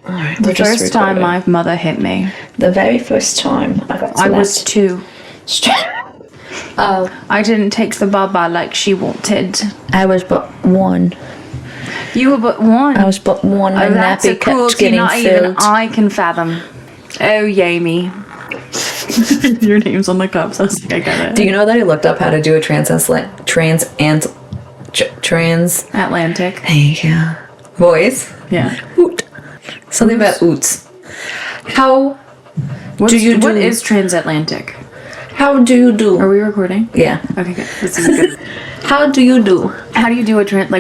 All right, The first time my mother hit me, the very first time I got I was 2. Oh, I didn't take the baba like she wanted. I was but 1. You were but 1. I was but 1. My That's a nappy kept cruelty getting not even filled. I can fathom. Oh, Yami. Your name's on the cups. I was like, I get it. Do you know that I looked up how to do a Atlantic. Thank you. Voice? Yeah. Oot. Something about oots. How What is transatlantic? How do you do? Are we recording? Yeah. Okay, good. This is good. How do you do? How do you do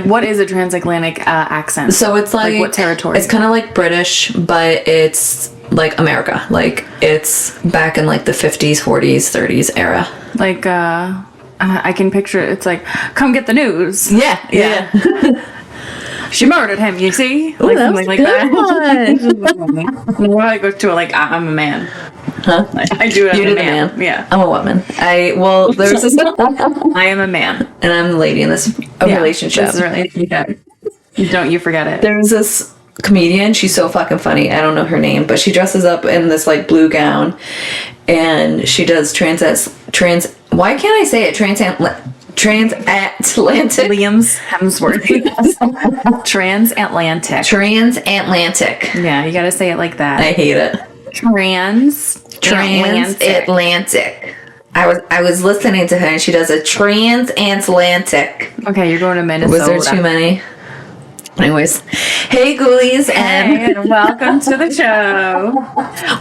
what is a transatlantic accent? So it's like what territory? It's kind of like British, but it's like America. Like it's back in like the 50s, 40s, 30s era. Like I can picture it. It's like, come get the news. Yeah. She murdered him, you see? Ooh, Like that something was like good that. When I go to it, like, I'm a man. Huh? I do it as You a did the man. man. Yeah. I'm a woman. There's this I am a man. and I'm the lady in this relationship. This is relationship. Don't you forget it. There's this comedian, she's so fucking funny. I don't know her name, but she dresses up in this like blue gown and she does why can't I say it? Transatlantic. Liam's Hemsworth. Transatlantic. Transatlantic. Yeah, you gotta say it like that. I hate it. Transatlantic. I was listening to her and she does a transatlantic. Okay, you're going to Minnesota. Was there too many? Anyways, hey Ghoulies, and welcome to the show.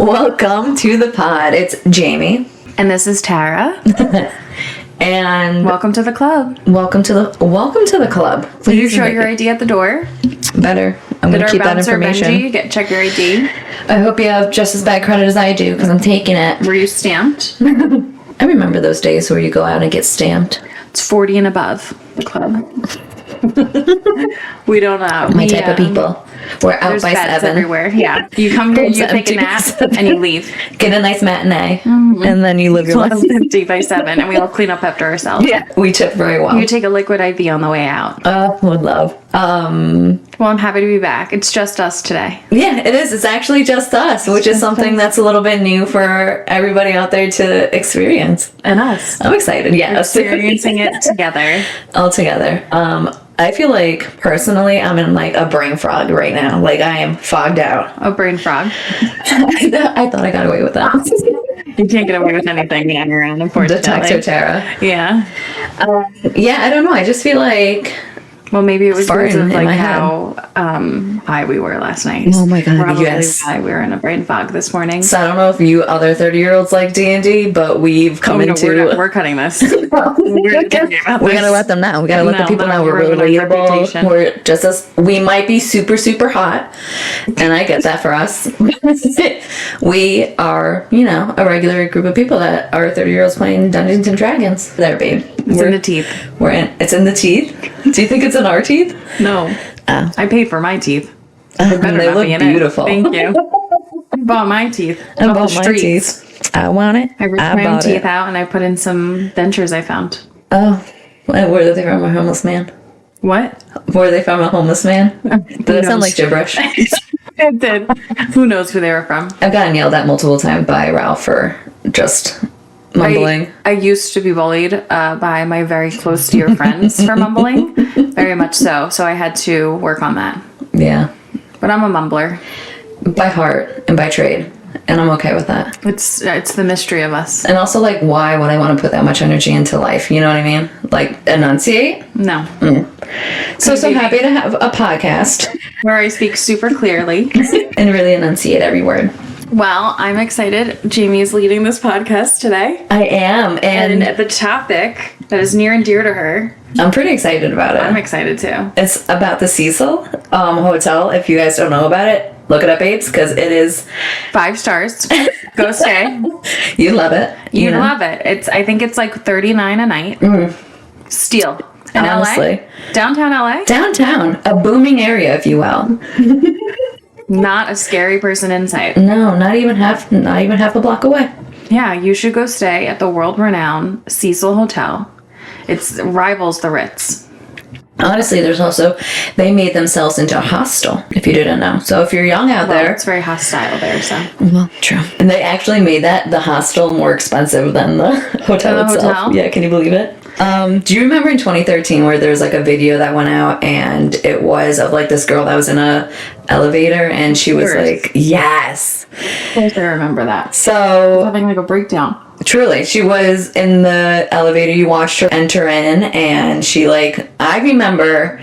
Welcome to the pod. It's Jamie. And this is Tara. And welcome to the club. Welcome to the club. Did you show your ID at the door? Better. I'm going to keep that information. Benji, check your ID. I hope you have just as bad credit as I do because I'm taking it. Were you stamped? I remember those days where you go out and get stamped. It's 40 and above, the club. We don't know. My type of people. We're out there's by beds 7. everywhere. Yeah. You come here, you take a nap, and you leave. Get a nice matinee, and then you live your life. 50 by 7, and we all clean up after ourselves. Yeah, we tip very well. You take a liquid IV on the way out. Would love. Well, I'm happy to be back. It's just us today. Yeah, it is. It's actually just us, which is something that's a little bit new for everybody out there to experience. And us. I'm excited. Yeah, experiencing it together. All together. I feel like personally I'm in like a brain fog right now. Like I am fogged out. A brain frog. I thought I got away with that. You can't get away with anything on your own, unfortunately. Detective Tara. Yeah. Yeah, I don't know. I just feel like. Well, maybe it was because of like how high we were last night. Oh my god, Probably yes. Why we were in a brain fog this morning. So I don't know if you other 30-year-olds like D&D, but we've come into. We're cutting this. We're gonna let them know. We gotta let the people know we're relatable. We're just as we might be super super hot, and I get that for us. We are, a regular group of people that are 30-year-olds playing Dungeons and Dragons. There, babe. It's in the teeth. It's in the teeth. Do you think it's in our teeth? No. I paid for my teeth. They look beautiful. Thank you. I bought my teeth. I bought my teeth. I want it. I ripped my own teeth out and I put in some dentures I found. Oh. Where are they from? A homeless man? What? Where are they from? A homeless man? Did that sound like gibberish? It did. Who knows who they were from? I've gotten yelled at multiple times by Ralph for just mumbling. I used to be bullied by my very close dear friends for mumbling. Very much so. So I had to work on that. Yeah. But I'm a mumbler. By heart and by trade. And I'm okay with that. It's the mystery of us. And also, like, why would I want to put that much energy into life? You know what I mean? Like, enunciate? No. So happy to have a podcast. Where I speak super clearly. And really enunciate every word. Well, I'm excited. Jamie is leading this podcast today. I am. And the topic that is near and dear to her. I'm pretty excited about it. I'm excited too. It's about the Cecil hotel. If you guys don't know about it, look it up, babes, because it is 5 stars. Go stay. You love it. You love it. I think it's like $39 a night. Steal. In honestly. LA? Downtown LA? Downtown. A booming area, if you will. Not a scary person in sight. No, not even half a block away. Yeah, you should go stay at the world-renowned Cecil Hotel. It rivals the Ritz. Honestly, they made themselves into a hostel, if you didn't know. So if you're young out there... It's very hostile there, so... Well, true. And they actually made the hostel more expensive than the hotel itself. Hotel? Yeah, can you believe it? Do you remember in 2013 where there was like a video that went out and it was of like this girl that was in a elevator and she was like, yes. Of course I remember that. So... having like a breakdown. Truly, she was in the elevator. You watched her enter in, and she I remember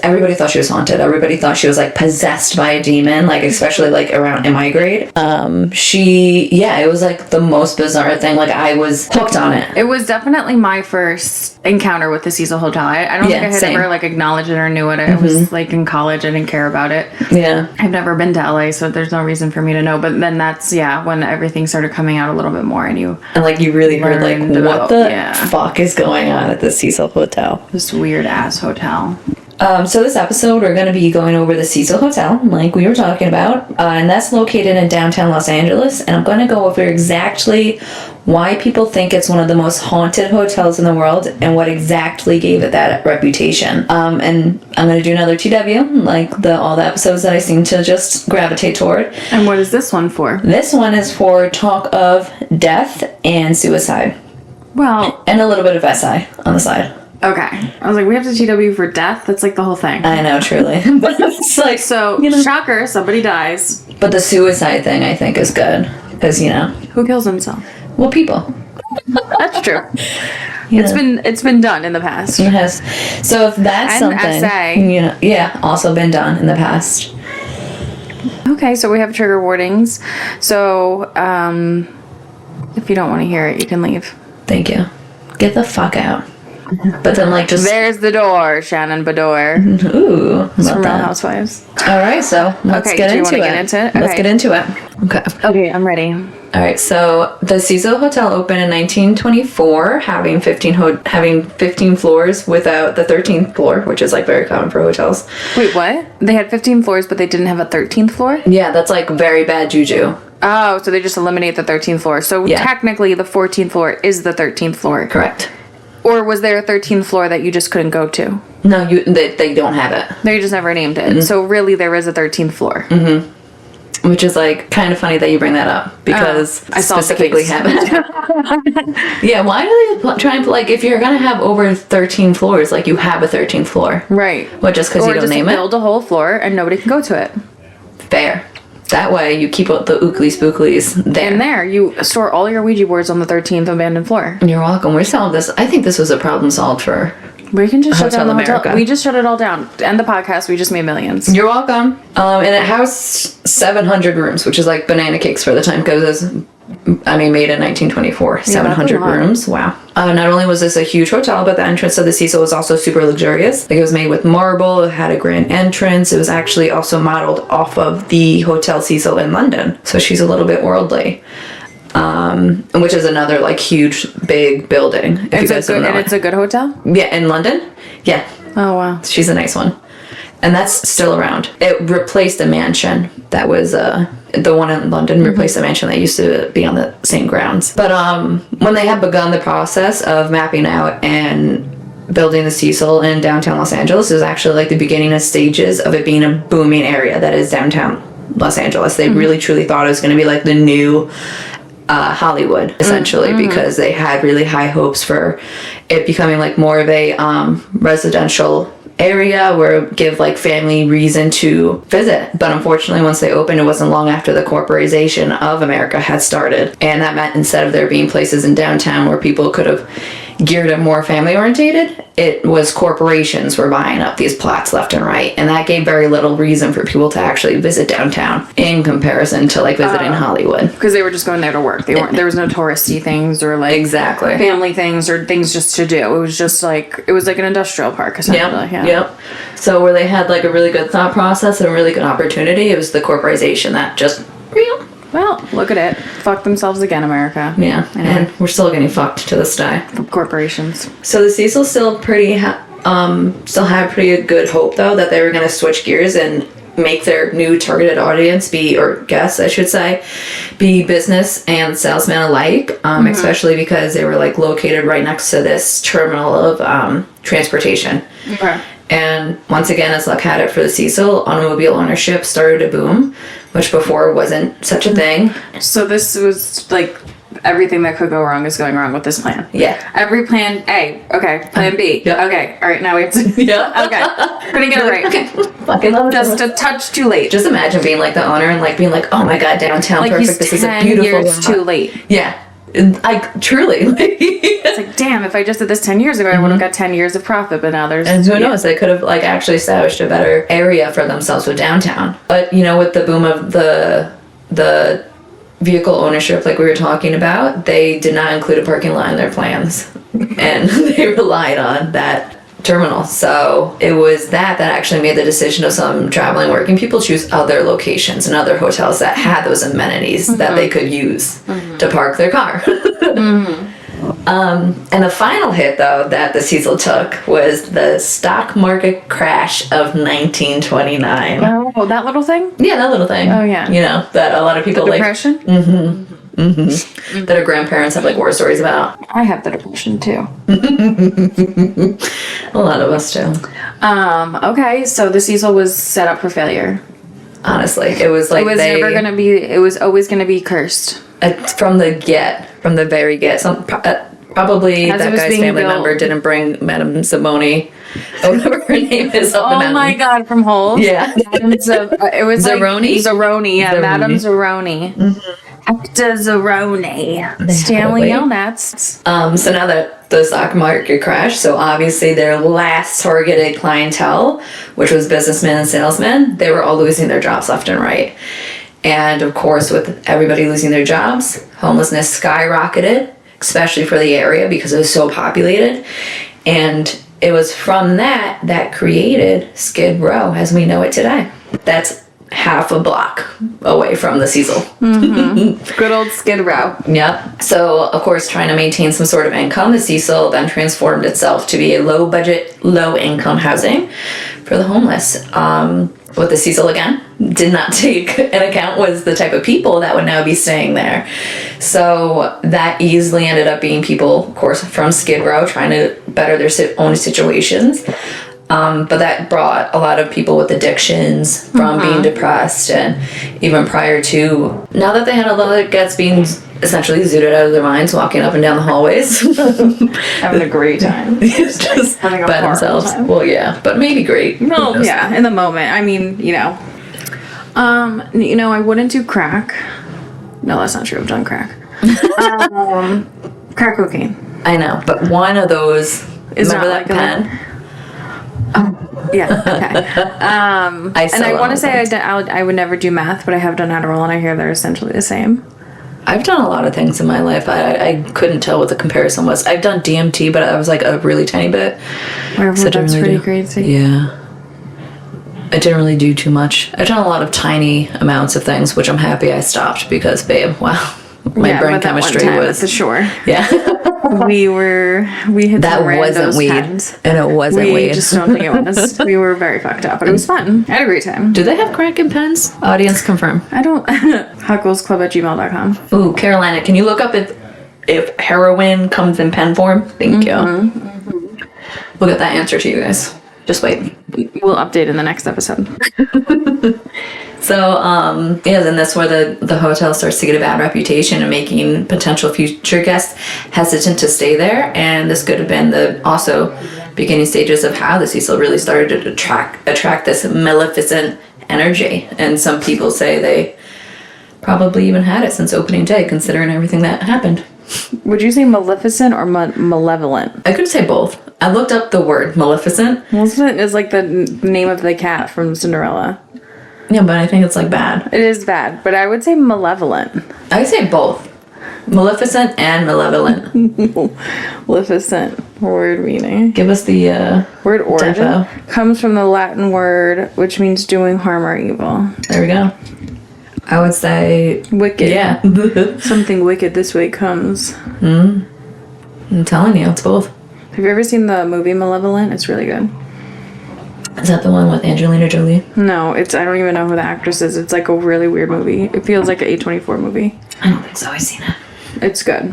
everybody thought she was haunted. Everybody thought she was possessed by a demon, especially around in my grade. It was the most bizarre thing. I was hooked on it. It was definitely my first encounter with the Cecil Hotel. I don't think I had ever acknowledged it or knew it. I was in college. I didn't care about it. Yeah. I've never been to LA, so there's no reason for me to know. But then that's when everything started coming out a little bit more, and you you really heard what the fuck is going on at the Cecil Hotel. This weird ass hotel. So this episode, we're going to be going over the Cecil Hotel, like we were talking about, and that's located in downtown Los Angeles, and I'm going to go over exactly why people think it's one of the most haunted hotels in the world, and what exactly gave it that reputation. And I'm going to do another TW, all the episodes that I seem to just gravitate toward. And what is this one for? This one is for talk of death and suicide. Well... And a little bit of SI on the side. Okay. I was we have to TW for death? That's the whole thing. I know, truly. But it's so, shocker, somebody dies. But the suicide thing, I think, is good. Because, Who kills himself? Well, people. That's true. It's been done in the past. It has. So if that's and something... also been done in the past. Okay, so we have trigger warnings. So, if you don't want to hear it, you can leave. Thank you. Get the fuck out. But then just... There's the door, Shannon Bador. Ooh. It's from Real Housewives. Alright, so let's get into it. Let's get into it. Okay, I'm ready. Alright, so the Cecil Hotel opened in 1924, having 15 floors without the 13th floor, which is very common for hotels. Wait, what? They had 15 floors, but they didn't have a 13th floor? Yeah, that's very bad juju. Oh, so they just eliminate the 13th floor. So technically the 14th floor is the 13th floor. Correct. Or was there a 13th floor that you just couldn't go to? No, they don't have it. They just never named it. Mm-hmm. So really there is a 13th floor. Mm-hmm. Which is kind of funny that you bring that up, because I specifically have it. Yeah, why do they try and if you're gonna have over 13 floors, you have a 13th floor, right? What, just because you don't name it? Or just build a whole floor and nobody can go to it. Fair. That way you keep the ooklies spooklies there. And there, you store all your Ouija boards on the 13th abandoned floor. You're welcome. We're solved this. I think this was a problem solved for... We can just shut down the America. hotel. We just shut it all down. End the podcast. We just made millions. You're welcome. And it housed 700 rooms, which is banana cakes for the time, because it was, made in 1924. 700 rooms. Wow. Not only was this a huge hotel, but the entrance of the Cecil was also super luxurious. It was made with marble. It had a grand entrance. It was actually also modeled off of the Hotel Cecil in London. So she's a little bit worldly. Which is another huge big building. It's a good hotel? Yeah, in London? Yeah. Oh wow. She's a nice one. And that's still around. It replaced a mansion that was the one in London replaced a mansion that used to be on the same grounds. But when they had begun the process of mapping out and building the Cecil in downtown Los Angeles, it was actually the beginning of stages of it being a booming area that is downtown Los Angeles. They really truly thought it was going to be the new Hollywood, essentially, because they had really high hopes for it becoming more of a residential area where it would give family reason to visit. But unfortunately, once they opened, it wasn't long after the corporatization of America had started, and that meant instead of there being places in downtown where people could have geared it more family orientated, it was corporations were buying up these plots left and right, and that gave very little reason for people to actually visit downtown in comparison to visiting Hollywood, because they were just going there to work. There was no touristy things or exactly family things or things just to do. It was just it was an industrial park essentially. Yep. So where they had a really good thought process and a really good opportunity, it was the corporatization that just well, look at it. Fuck themselves again, America. Yeah, and we're still getting fucked to this day. From corporations. So the Cecil still had pretty good hope, though, that they were going to switch gears and make their new targeted audience or guests, I should say, be business and salesmen alike, especially because they were located right next to this terminal of transportation. Okay. And once again, as luck had it for the Cecil, automobile ownership started to boom, which before wasn't such a thing. So this was like everything that could go wrong is going wrong with this plan. Yeah. Every plan A. Okay. Plan B. Yeah. Okay. All right. Now we have to. Yeah. Okay. Gonna get it right. Okay. Fucking love it. Just a touch too late. Just imagine being like the owner and like being like, oh my god, downtown, like perfect. This is a beautiful years lot. too late. Yeah. Truly. It's like, damn, if I just did this 10 years ago, I would have got 10 years of profit, but now there's... And who knows, they could have like actually established a better area for themselves with downtown. But, you know, with the boom of the vehicle ownership like we were talking about, they did not include a parking lot in their plans. And they relied on that terminal. So it was that actually made the decision of some traveling working people choose other locations and other hotels that had those amenities that they could use to park their car. And the final hit though that the Cecil took was the stock market crash of 1929. Oh, that little thing? Yeah, that little thing. Oh yeah. You know, that a lot of people the depression? that our grandparents have like war stories about. I have the depression too. A lot of us do. Okay, so the Cecil was set up for failure. Honestly, it was like it was always gonna be cursed. From the very get. Probably As that guy's family member didn't bring Madame Zimoni, or whatever her name is. Up the mountain. My god, from Holes. Yeah. It was Zeroni? Zeroni, yeah, Zeroni. Madame Zeroni. Actor Zeroni. Stanley Yelnats. So now that the stock market crashed, so obviously their last targeted clientele, which was businessmen and salesmen, they were all losing their jobs left and right. And of course, with everybody losing their jobs, homelessness skyrocketed, especially for the area because it was so populated. And it was from that created Skid Row as we know it today. That's half a block away from the Cecil. Good old Skid Row. Yep. So, of course, trying to maintain some sort of income, the Cecil then transformed itself to be a low-budget, low-income housing for the homeless. What the Cecil, again, did not take into account was the type of people that would now be staying there. So that easily ended up being people, of course, from Skid Row trying to better their own situations. But that brought a lot of people with addictions from being depressed, and even prior to, now that they had a lot of gets being essentially zooted out of their minds, walking up and down the hallways. Having a great time. Just having a by themselves. time. Well, yeah, but maybe great. No, yeah, in the moment. I mean, you know. I wouldn't do crack. No, that's not true. I've done crack. Crack cocaine. I know, but one of those, is remember not that like pen? Yeah, okay. I want to say I would never do meth, but I have done Adderall, and I hear they're essentially the same. I've done a lot of things in my life. I couldn't tell what the comparison was. I've done DMT, but I was like a really tiny bit. So that's pretty crazy. Yeah. I didn't really do too much. I've done a lot of tiny amounts of things, which I'm happy I stopped because, babe, wow. My brain chemistry was... At the shore. Yeah. we hit that wasn't weed, pens. and it wasn't weed. We just don't think it was. We were very fucked up, but it was fun. I had a great time. Do they have crack in pens? Audience confirm. I don't. Hucklesclub@gmail.com. Ooh, Carolina, can you look up if heroin comes in pen form? Thank you. We'll get that answer to you guys. Just wait. We'll update in the next episode. So, then that's where the hotel starts to get a bad reputation and making potential future guests hesitant to stay there. And this could have been the also beginning stages of how the Cecil really started to attract this maleficent energy. And some people say they probably even had it since opening day, considering everything that happened. Would you say maleficent or malevolent? I could say both. I looked up the word maleficent. Maleficent is like the name of the cat from Cinderella. Yeah, but I think it's like bad. It is bad, but I would say malevolent. I would say both. Maleficent and malevolent. Maleficent word meaning. Give us the word origin. defo. Comes from the Latin word which means doing harm or evil. There we go. I would say wicked. Yeah. Something wicked this way comes. I'm telling you, it's both. Have you ever seen the movie Malevolent? It's really good. Is that the one with Angelina Jolie? No, I don't even know who the actress is. It's like a really weird movie. It feels like an A24 movie. I don't think so. I've seen it. It's good.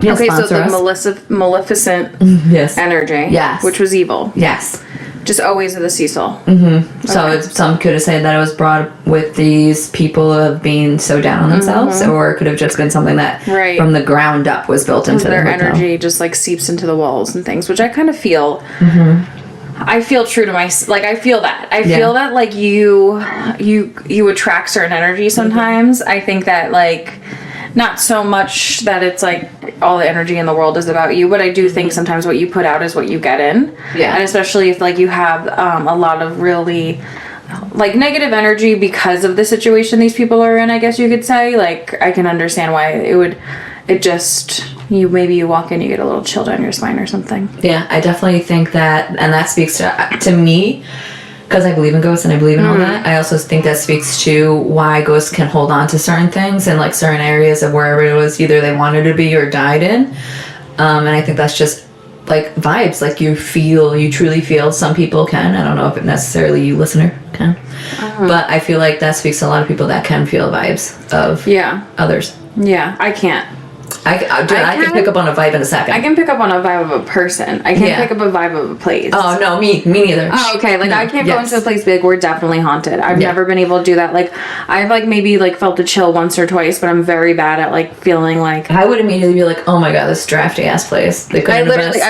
Yeah, okay, so the us. Maleficent Yes. energy. Yes. Which was evil. Yes. Just always with the Cecil. Mm-hmm. So some could have said that it was brought with these people of being so down on themselves, or it could have just been something that from the ground up was built into their hotel. Energy just like seeps into the walls and things, which I kind of feel. I feel true to my, like, I feel that. I feel that, like, you attract certain energy sometimes. I think that, like, not so much that it's, like, all the energy in the world is about you, but I do think sometimes what you put out is what you get in. Yeah. And especially if, like, you have a lot of really, like, negative energy because of the situation these people are in, I guess you could say. Like, I can understand why maybe you walk in, you get a little chill down your spine or something. Yeah, I definitely think that, and that speaks to me, because I believe in ghosts and I believe in all that. I also think that speaks to why ghosts can hold on to certain things and, like, certain areas of wherever it was either they wanted to be or died in. And I think that's just, like, vibes. Like, you truly feel. Some people can. I don't know if it necessarily you, listener, can. But I feel like that speaks to a lot of people that can feel vibes of others. Yeah, I can't. I can pick up on a vibe in a second. I can pick up on a vibe of a person. I can't pick up a vibe of a place. Oh, no, me neither. Oh, okay. Like, no, I can't go into a place and be like, we're definitely haunted. I've never been able to do that. Like, I've, like, maybe, like, felt a chill once or twice, but I'm very bad at, like, feeling like... I would immediately be like, oh my god, this drafty-ass place. I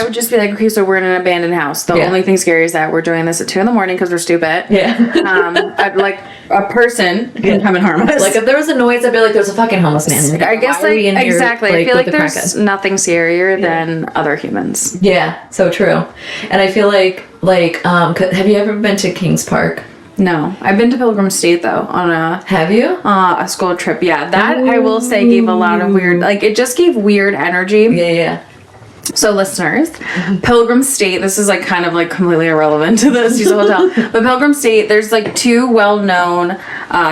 would just be like, okay, so we're in an abandoned house. The only thing scary is that we're doing this at 2 a.m. because we're stupid. Yeah. Like, a person can come and harm us. Like, if there was a noise, I'd be like, there's a fucking homeless man. I guess, like, exactly. I feel like there's nothing scarier than other humans. Yeah, so true. And I feel like, have you ever been to Kings Park? No. I've been to Pilgrim State, though, on a... Have you? A school trip, yeah. That, I will say, gave a lot of weird... Like, it just gave weird energy. Yeah. So, listeners, Pilgrim State, this is, like, kind of, like, completely irrelevant to the Cecil Hotel, but Pilgrim State, there's, like, 2 well-known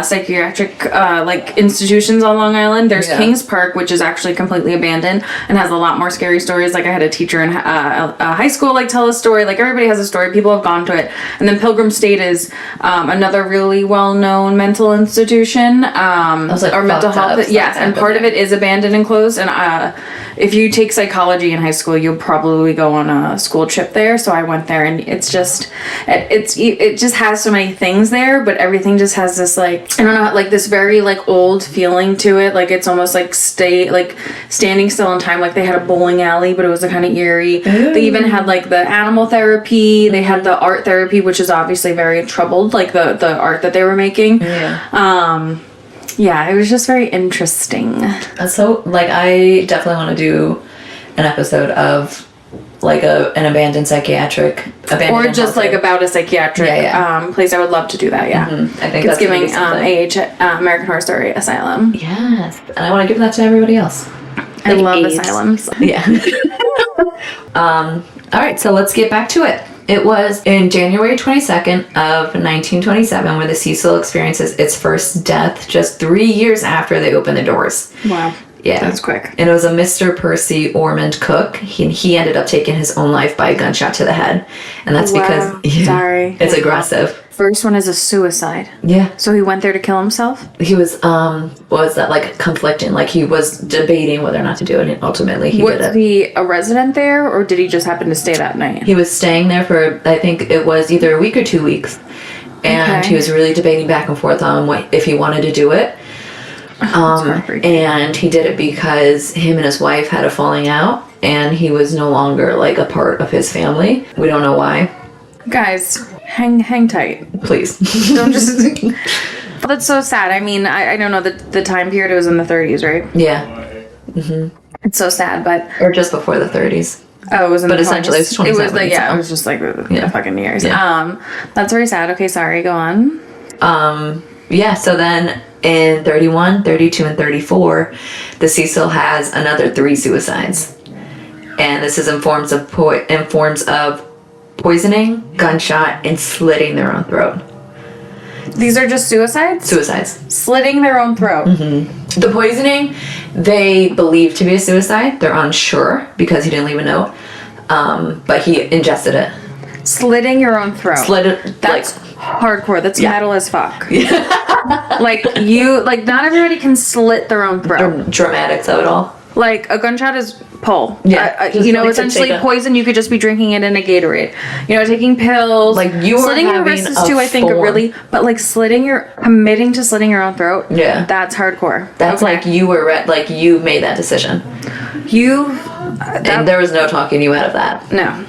psychiatric, like, institutions on Long Island. There's Kings Park, which is actually completely abandoned and has a lot more scary stories. Like, I had a teacher in high school, like, tell a story. Like, everybody has a story. People have gone to it. And then Pilgrim State is another really well-known mental institution. Or mental health. Yes, and part of it is abandoned and closed. And if you take psychology in high school, you'll probably go on a school trip there. So I went there, and it just has so many things there, but everything just has this, like, I don't know, like, this very, like, old feeling to it. Like, it's almost like standing still in time. Like, they had a bowling alley, but it was kind of eerie. Ooh. They even had, like, the animal therapy. They had the art therapy, which is obviously very troubled, like the art that they were making. Yeah, it was just very interesting. So, like, I definitely want to do an episode of, like, an abandoned psychiatric... or just, like, about a psychiatric place. I would love to do that, I think it's giving American Horror Story Asylum. Yes. And I want to give that to everybody else. I love asylums. Yeah. All right, so let's get back to it. It was in January 22nd of 1927 where the Cecil experiences its first death, just 3 years after they opened the doors. Wow. Yeah. That's quick. And it was a Mr. Percy Ormond Cook. He ended up taking his own life by a gunshot to the head. And that's because... Sorry. It's aggressive. First one is a suicide. Yeah. So he went there to kill himself? He was, conflicting. Like, he was debating whether or not to do it, and ultimately he did it. Was he a resident there, or did he just happen to stay that night? He was staying there for, I think it was either a week or 2 weeks. And he was really debating back and forth on if he wanted to do it. And he did it because him and his wife had a falling out, and he was no longer, like, a part of his family. We don't know why. Guys, hang tight. Please. Don't just... Well, that's so sad. I mean, I don't know, the time period, it was in the 30s, right? Yeah. Mm-hmm. It's so sad, but... Or just before the 30s. Oh, it was in the 20s. But essentially, it was 27. It was, like, it was just, like, the fucking years. Yeah. That's very sad. Okay, sorry, go on. Yeah, so then... In 31, 32, and 34, the Cecil has another 3 suicides. And this is in forms of poisoning, gunshot, and slitting their own throat. These are just suicides? Suicides. Slitting their own throat. Mm-hmm. The poisoning, they believe to be a suicide. They're unsure because he didn't leave a note. But he ingested it. Slitting your own throat. Slit it. That's hardcore. That's metal as fuck. Like, not everybody can slit their own throat. Dramatics of it all. Like, a gunshot is pull. Yeah. You know, essentially poison, you could just be drinking it in a Gatorade. You know, taking pills. Like, you are slitting your wrists too, I think, really... But, like, committing to slitting your own throat, yeah, that's hardcore. That's like, you were... like, you made that decision. And there was no talking you out of that. No.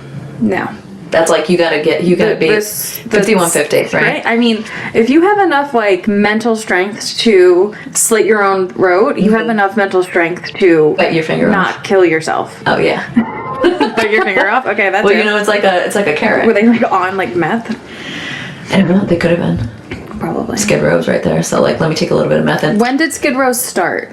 That's like, you gotta be 5150, right? I mean, if you have enough, like, mental strength to slit your own throat, you have enough mental strength to cut your finger not off. Kill yourself. Oh, yeah. Cut your finger off? Okay, that's well, you know, it's like a carrot. Were they, like, on, like, meth? I don't know. They could have been. Probably. Skid Row's right there. So, like, let me take a little bit of meth in. When did Skid Row start?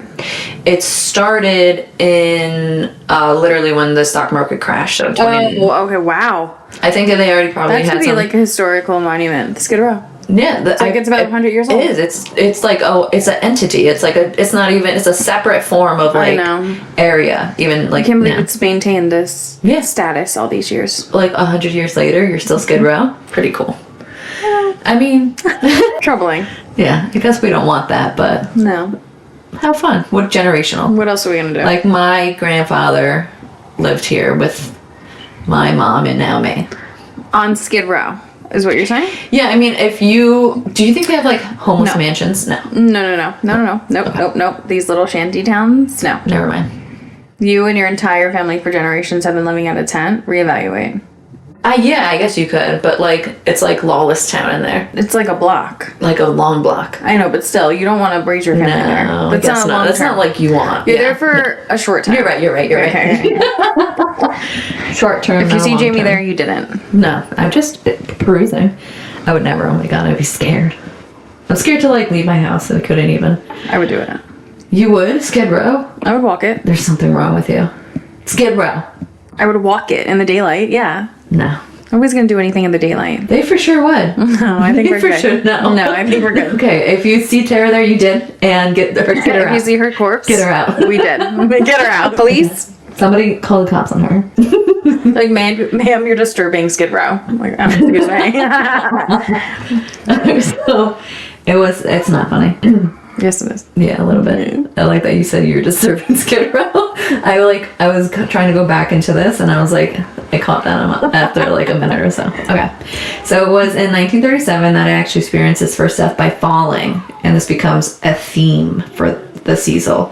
It started in literally when the stock market crashed. So Oh, okay, wow. I think that they already probably that had should be like a historical monument. Skid Row. Yeah, it's about 100 years old. It is. It's like it's an entity. It's like it's not even. It's a separate form of like area. Even like I can't believe it's maintained this status all these years. Like 100 years later, you're still Skid Row. Pretty cool. I mean, troubling. Yeah, I guess we don't want that, but no. Have fun. What generational? What else are we gonna do? Like my grandfather lived here with my mom and now me. On Skid Row, is what you're saying? Yeah, I mean, do you think they have like homeless mansions? No. No. Nope. These little shanty towns? No. Never mind. You and your entire family for generations have been living out of tent? Reevaluate. Yeah, I guess you could, but like it's like lawless town in there. It's like a block, like a long block. I know, but still, you don't want to raise your family there. That's not. That's not like you want. You're there for a short time. You're right. Okay. Short term. If you see Jamie there, you didn't. No, I'm just perusing. I would never. Oh my god, I'd be scared. I'm scared to like leave my house, so I couldn't even. I would do it. You would? Skid Row? I would walk it. There's something wrong with you. Skid Row. I would walk it in the daylight. Yeah. No. Nobody's gonna do anything in the daylight. They for sure would. No, I think we're good. Sure, no, I think we're good. Okay, if you see Tara there, you did, and get her out. If you see her corpse, get her out. We did. Get her out, police. Somebody call the cops on her. Like, ma'am, you're disturbing Skid Row. I'm like, excuse me. So it's not funny. Yes, it is. Yeah, a little bit. I like that you said you were disturbing Skid Row. I was trying to go back into this, and I was like, I caught that after like a minute or so. Okay. So it was in 1937 that I actually experienced his first death by falling, and this becomes a theme for the Cecil.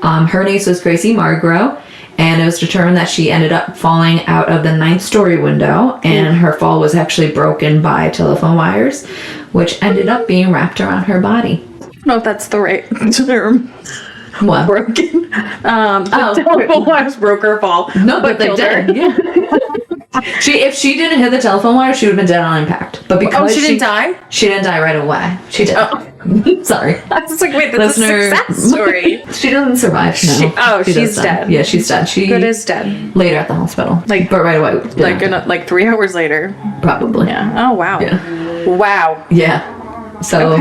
Her name was Gracie Margro, and it was determined that she ended up falling out of the 9th story window, and her fall was actually broken by telephone wires, which ended up being wrapped around her body. I don't know if that's the right term. What? Broken. Telephone wires broke her fall. No, but they did. Yeah. If she didn't hit the telephone wire, she would have been dead on impact. But because she didn't die? She didn't die right away. She did. Oh. Sorry. I was like, wait, that's a success story. She doesn't survive. No. She's dead. Yeah, she's dead. She is dead. Later at the hospital. But right away. Like 3 hours later. Probably. Yeah. Oh, wow. Yeah. Wow. Yeah. So,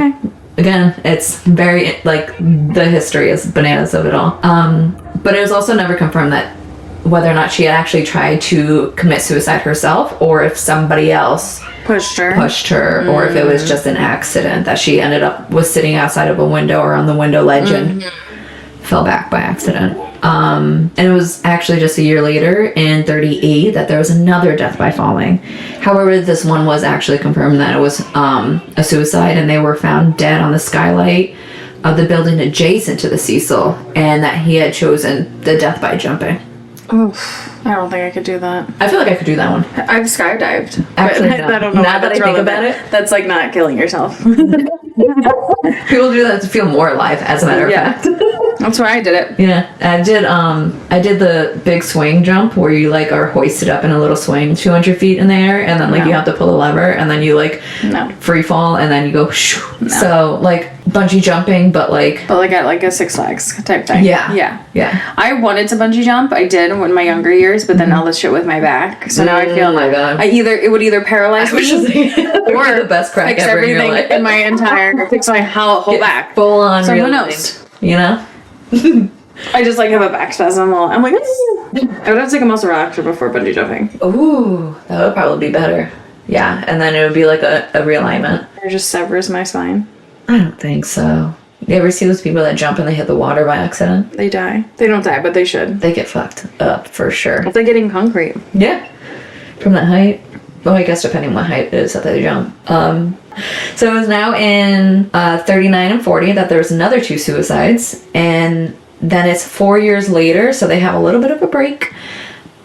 again, it's very, like, the history is bananas of it all. But it was also never confirmed that whether or not she had actually tried to commit suicide herself, or if somebody else pushed her, or if it was just an accident that she was sitting outside of a window or on the window ledge and fell back by accident. And it was actually just a year later in 1938 that there was another death by falling. However, this one was actually confirmed that it was a suicide, and they were found dead on the skylight of the building adjacent to the Cecil, and that he had chosen the death by jumping. Oof, I don't think I could do that. I feel like I could do that one. I've skydived. Actually, no. I don't know. Now that I think about it, that's like not killing yourself. People do that to feel more alive, as a matter of fact. That's why I did it. Yeah, I did the big swing jump where you like are hoisted up in a little swing 200 feet in the air, and then like you have to pull a lever, and then you like free fall, and then you go shoo. So like bungee jumping, but like at like a Six Flags type thing. Yeah. I wanted to bungee jump. I did in my younger years, but then all this shit with my back. So now I feel like it would either paralyze me or the best crack fix ever everything in my entire fix my whole back. Full on. So who knows? You know. I just like have a back spasm while I'm like. I would have to take a muscle relaxer before bungee jumping. Ooh, that would probably be better. Yeah, and then it would be like a realignment. Or just severs my spine. I don't think so. You ever see those people that jump and they hit the water by accident? They die. They don't die, but they should. They get fucked up for sure. If they're getting concrete. Yeah. From that height. Well, I guess depending what height it is that they jump. So it was now in 39 and 40 that there was another 2 suicides. And then it's 4 years later, so they have a little bit of a break.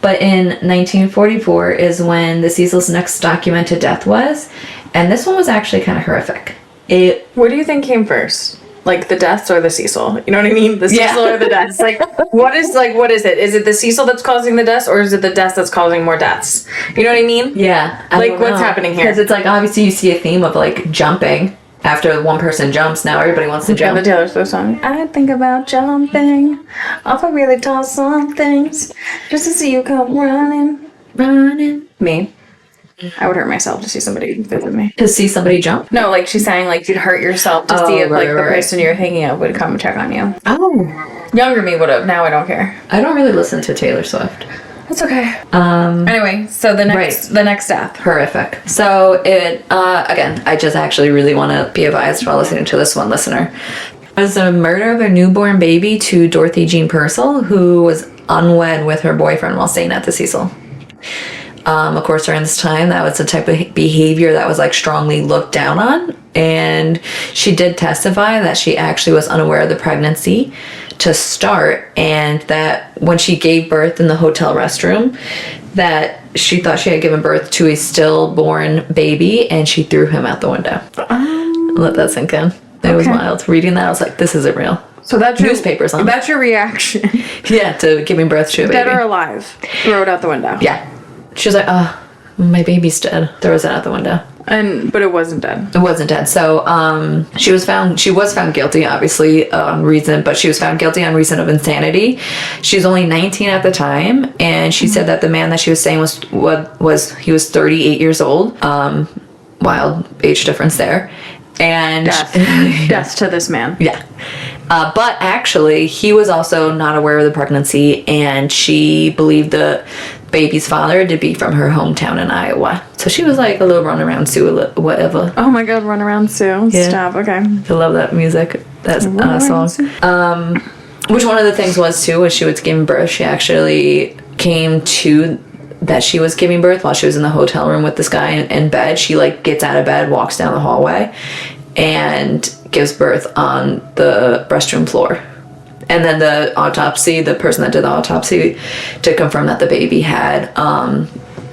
But in 1944 is when the Cecil's next documented death was. And this one was actually kind of horrific. What do you think came first? Like the deaths or the Cecil? You know what I mean? The Cecil or the deaths? Like, what is it? Is it the Cecil that's causing the deaths, or is it the deaths that's causing more deaths? You know what I mean? Yeah. Like, what's happening here? Because it's like, obviously you see a theme of like jumping. After one person jumps, now everybody wants to jump. The Taylor Swift song. I think about jumping off of really tall things just to see you come running. Me. I would hurt myself to see somebody visit me. To see somebody jump? No, like she's saying, like you'd hurt yourself to see if like the person you're hanging out would come and check on you. Oh. Younger me would have. Now I don't care. I don't really listen to Taylor Swift. That's okay. Anyway, so the next death. Horrific. So it again, I just actually really want to be advised while listening to this one listener. It was a murder of a newborn baby to Dorothy Jean Purcell, who was unwed with her boyfriend while staying at the Cecil. Of course, during this time, that was the type of behavior that was like strongly looked down on. And she did testify that she actually was unaware of the pregnancy to start, and that when she gave birth in the hotel restroom, that she thought she had given birth to a stillborn baby, and she threw him out the window. Let that sink in. It was wild. Reading that, I was like, this isn't real. So that's newspapers on. That's your reaction. Yeah, to giving birth to a baby. Dead or alive? Throw it out the window. Yeah. She was like, oh, my baby's dead. Throws it out the window. But it wasn't dead. It wasn't dead. So she was found guilty, obviously, on reason, but she was found guilty on reason of insanity. She was only 19 at the time, and she said that the man that she was saying he was 38 years old. Wild age difference there. And death to this man. Yeah. But actually, he was also not aware of the pregnancy, and she believed the baby's father to be from her hometown in Iowa. So she was like a little runaround Sue, whatever. Oh my god, Runaround Sue. Yeah. Stop, okay. I love that music, that song. Which one of the things was, too, when she was giving birth, she actually came to that she was giving birth while she was in the hotel room with this guy in bed. She, like, gets out of bed, walks down the hallway, and gives birth on the restroom floor. And then the person that did the autopsy to confirm that the baby had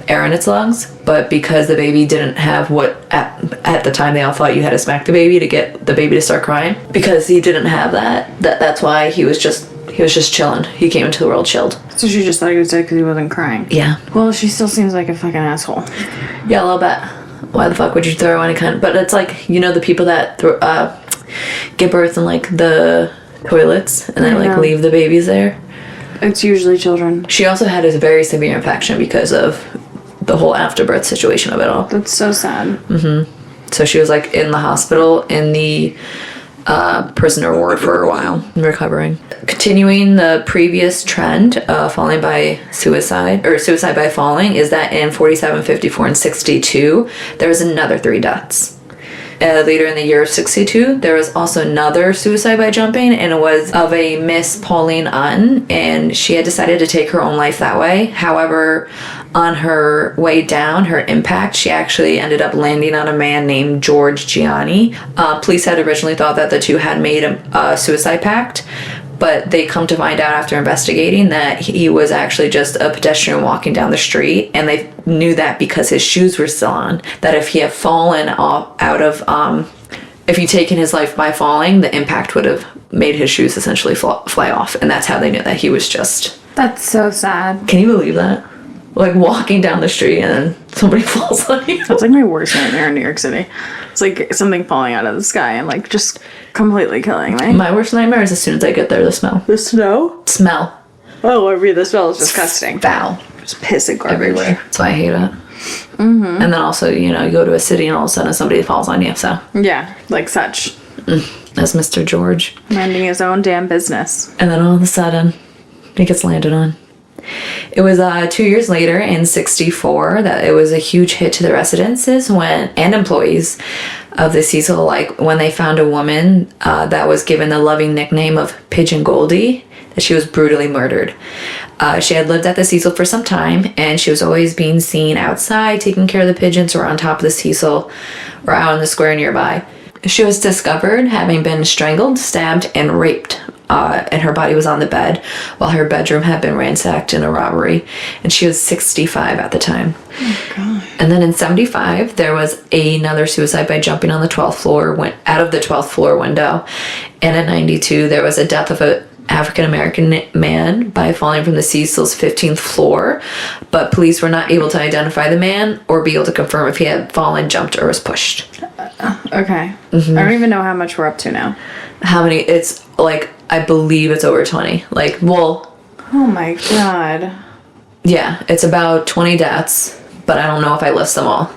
air in its lungs, but because the baby didn't have what at the time they all thought you had to smack the baby to get the baby to start crying, because he didn't have that's why he was just chilling. He came into the world chilled. So she just thought he was dead because he wasn't crying. Yeah. Well, she still seems like a fucking asshole. Yeah, a little bit. Why the fuck would you throw any kind? But it's like, you know, the people that give birth in like the toilets and then like leave the babies there. It's usually children. She also had a very severe infection because of the whole afterbirth situation of it all. That's so sad. So she was like in the hospital in the prisoner ward for a while, recovering. Continuing the previous trend of falling by suicide, or suicide by falling, is that in 47, 54, and 62, there was another 3 deaths. Later in the year of 62, there was also another suicide by jumping, and it was of a Miss Pauline Unn, and she had decided to take her own life that way. However, on her way down, her impact, she actually ended up landing on a man named George Gianni. Police had originally thought that the two had made a suicide pact, but they come to find out after investigating that he was actually just a pedestrian walking down the street, and they knew that because his shoes were still on, that if he had fallen if he'd taken his life by falling, the impact would have made his shoes essentially fly off, and that's how they knew that he was just... That's so sad. Can you believe that? Like walking down the street and then somebody falls on you. That's like my worst nightmare in New York City. It's like something falling out of the sky and like just completely killing me. My worst nightmare is as soon as I get there, the smell. The snow? Smell. Oh, the smell is disgusting. Foul. Just piss and garbage. Everywhere. That's why I hate it. And then also, you know, you go to a city and all of a sudden somebody falls on you, so. Yeah, like such. That's Mr. George. Minding his own damn business. And then all of a sudden, he gets landed on. It was 2 years later in 1964 that it was a huge hit to the residences and employees of the Cecil, like when they found a woman that was given the loving nickname of Pigeon Goldie, that she was brutally murdered. She had lived at the Cecil for some time, and she was always being seen outside taking care of the pigeons, or on top of the Cecil, or out in the square nearby. She was discovered having been strangled, stabbed, and raped, and her body was on the bed, while her bedroom had been ransacked in a robbery, and she was 65 at the time. Oh, God. And then in 1975, there was another suicide by jumping on the 12th floor, went out of the 12th floor window, and in 1992, there was a death of an African-American man by falling from the Cecil's 15th floor, but police were not able to identify the man or be able to confirm if he had fallen, jumped, or was pushed. Okay. I don't even know how much we're up to now. How many? It's like, I believe it's over 20. Like, well... Oh my God. Yeah, it's about 20 deaths, but I don't know if I list them all.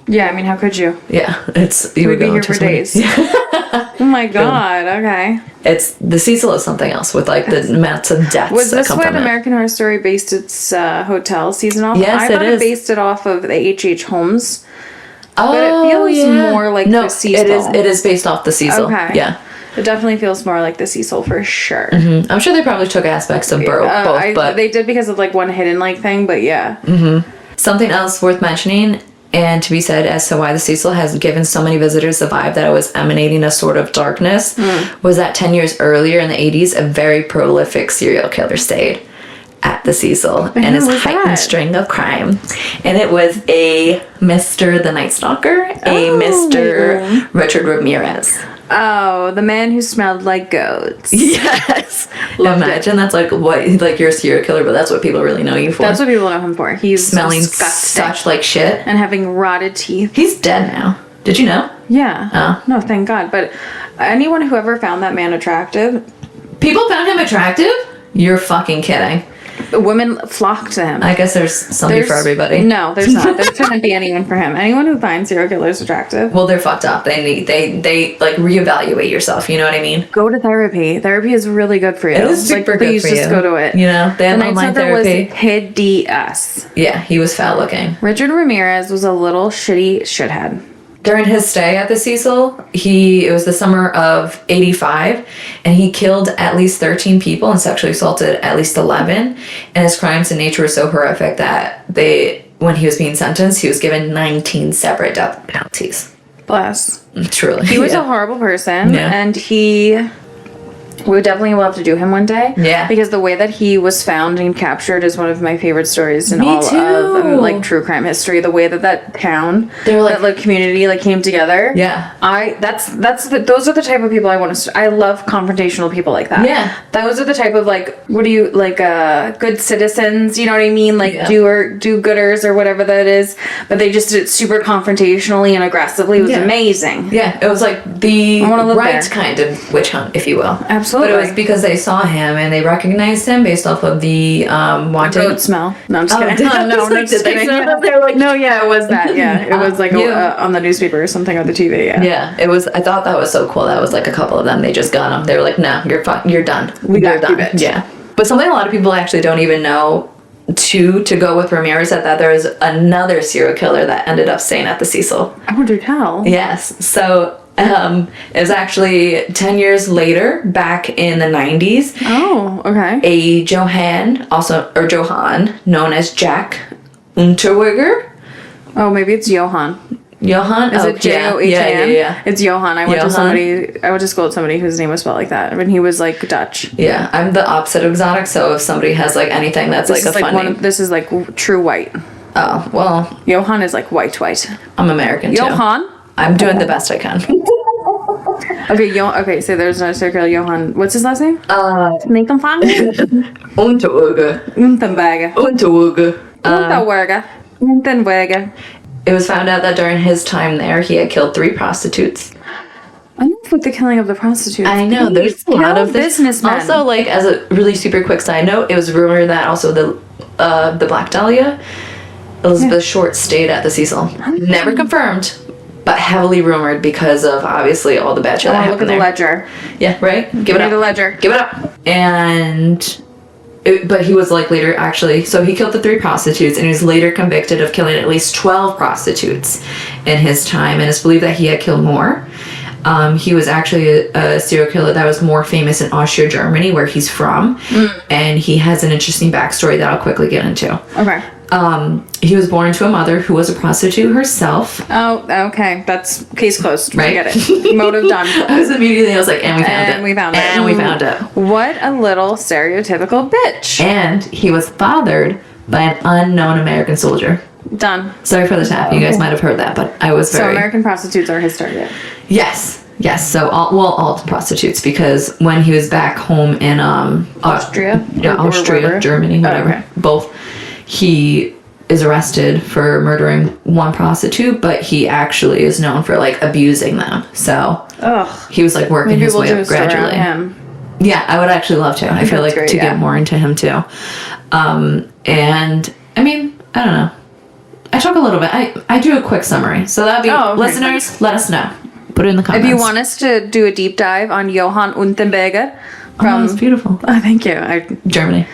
Yeah, I mean, how could you? Yeah, it's... You We'd be here for days. Oh my God, okay. It's... The Cecil is something else with, like, the amounts of deaths Was that this come when from it. American Horror Story based its hotel season off? Yes, I thought it is. it based it off of the H.H. Holmes. Oh, But it feels more like the Cecil. It is based off the Cecil. Okay. Yeah. It definitely feels more like the Cecil for sure. I'm sure they probably took aspects of both, but... They did because of, like, one hidden, like, thing, but yeah. Something else worth mentioning, and to be said as to why the Cecil has given so many visitors the vibe that it was emanating a sort of darkness, was that 10 years earlier in the 80s, a very prolific serial killer stayed at the Cecil and his heightened string of crime. And it was a Mr. the Night Stalker, a Mr. Richard Ramirez. Oh, the man who smelled like goats. Yes. Imagine that's like what, like, you're a serial killer, but that's what people really know you for. That's what people know him for. He's smelling disgusting. such like shit. And having rotted teeth. He's dead now. Did you know? Yeah. Oh. No, thank God. But anyone who ever found that man attractive... People found him attractive? You're fucking kidding. Women flock to him. I guess there's somebody for everybody. No, there's not. There shouldn't be anyone for him. Anyone who finds serial killers attractive. Well, they're fucked up. They like reevaluate yourself. You know what I mean? Go to therapy. Therapy is really good for you. It is super good please for just you. go to it. You know, they have the online Night Stalker therapy. was hideous. Yeah, he was foul looking. Richard Ramirez was a little shitty shithead. During his stay at the Cecil, it was the summer of 85, and he killed at least 13 people and sexually assaulted at least 11. And his crimes in nature were so horrific that when he was being sentenced, he was given 19 separate death penalties. Bless. Truly. He was a horrible person, and we would definitely will have to do him one day. Yeah. Because the way that he was found and captured is one of my favorite stories in all of like true crime history. The way that town, that community came together. Yeah. Those are the type of people I want to. I love confrontational people like that. Yeah. Those are the type of good citizens. You know what I mean? Do-gooders or whatever that is. But they just did it super confrontationally and aggressively. It was amazing. Yeah. It was like the right kind of witch hunt, if you will. Absolutely. But it was because they saw him and they recognized him based off of the wanted goat smell. No, I'm just kidding. No, just kidding. They're like, no, yeah, it was that. Yeah, it was like on the newspaper or something or the TV. Yeah. Yeah, it was. I thought that was so cool. That was like a couple of them. They just got him. They were like, "No, you're done. You're done." Yeah. But something a lot of people actually don't even know. To go with Ramirez, that there was another serial killer that ended up staying at the Cecil. I would tell. Yes. So. It was actually 10 years later, back in the 90s. Oh, okay. A Johann, known as Jack Unterweger. Oh, maybe it's Johann. Johann? Is it Johan? Yeah. It's Johann. I went to school with somebody whose name was spelled like that. I mean, he was like Dutch. Yeah, I'm the opposite of exotic, so if somebody has like anything that's like a fun name. This is like true white. Oh, well. Johann is like white. I'm American too. Johann? I'm doing the best I can. Okay, so there's another serial killer, Johann. What's his last name? Unterweger. It was found out that during his time there, he had killed 3 prostitutes. Enough with the killing of the prostitutes. I know, there's a lot of businessmen. Also, like, as a really super quick side note, it was rumored that also the Black Dahlia, Elizabeth Short, stayed at the Cecil. Never confirmed, but heavily rumored because of obviously all the bad shit that happened there. Look at the ledger. Yeah, right? Give it up. The ledger. Give it up. And but he was like later actually, so he killed the 3 prostitutes, and he was later convicted of killing at least 12 prostitutes in his time, and it's believed that he had killed more. He was actually a serial killer that was more famous in Austria, Germany, where he's from, and he has an interesting backstory that I'll quickly get into. Okay. He was born to a mother who was a prostitute herself. Oh, okay. That's case closed. Right? I get it. Motive done. I was like, and we found it. And we found it. And we found it. What a little stereotypical bitch. And he was fathered by an unknown American soldier. Done. Sorry for the tap. You guys might have heard that, but I was very... So American prostitutes are his target. Yes. So all prostitutes, because when he was back home in Austria? Austria, Germany, whatever, both, he is arrested for murdering one prostitute, but he actually is known for like abusing them. So he was like working his way up gradually. Yeah, I would actually love to. I feel like great, to get more into him too. And I mean, I don't know. I talk a little bit. I do a quick summary. So that'd be listeners, let us know. Put it in the comments. If you want us to do a deep dive on Johann Unterberger from... that's beautiful. Oh, thank you. Germany.